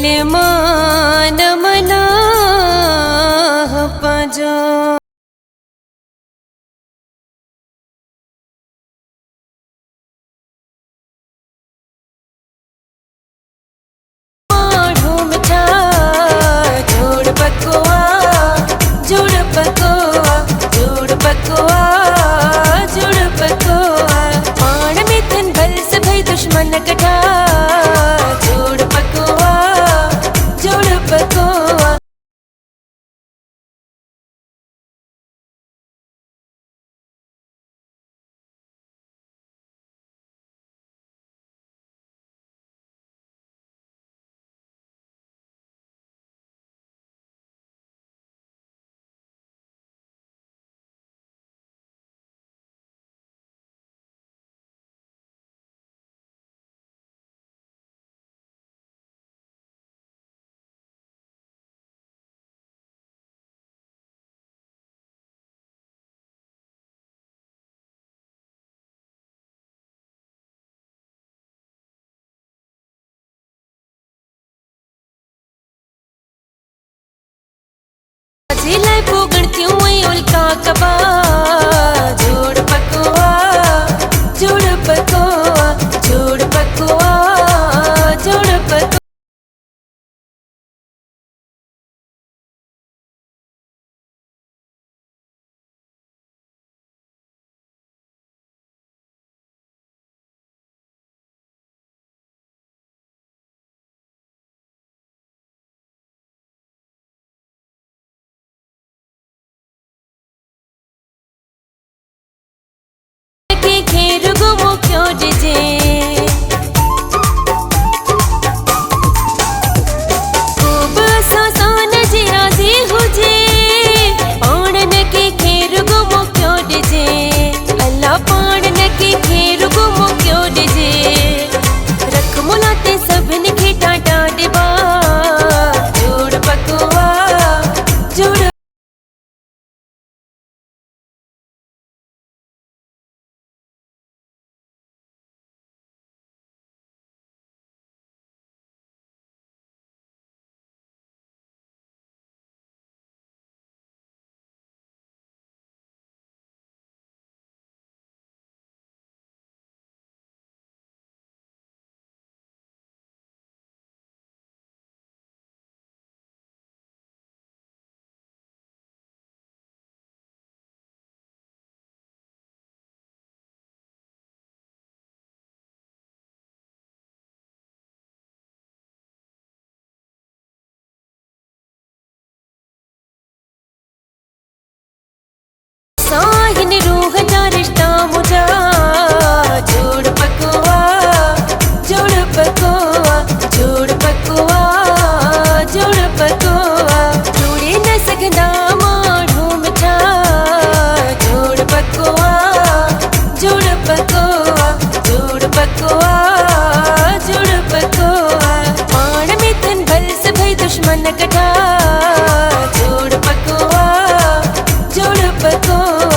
मान मना पजो दुश्मन कटा जोड़ पकोआ जोड़ पकोआ जिलाई पोगड़ती हूँ उल्का कबा जोड़ पकोआ जोड़ पकोआ जोड़ पकोआ जोड़ पकोआ साहिन रूह का रिश्ता मुझा जोड़ पकोआ जोड़ पकोआ जोड़ पकोआ जोड़ पकोआ जोड़े न सकदा माण्हू मिठा जोड़ पकोआ जोड़ पकोआ जोड़ पकोआ जोड़ पकोआ पाण में थन भल से भई दुश्मन कटा जोड़ पकोआ जोड़ पकोआ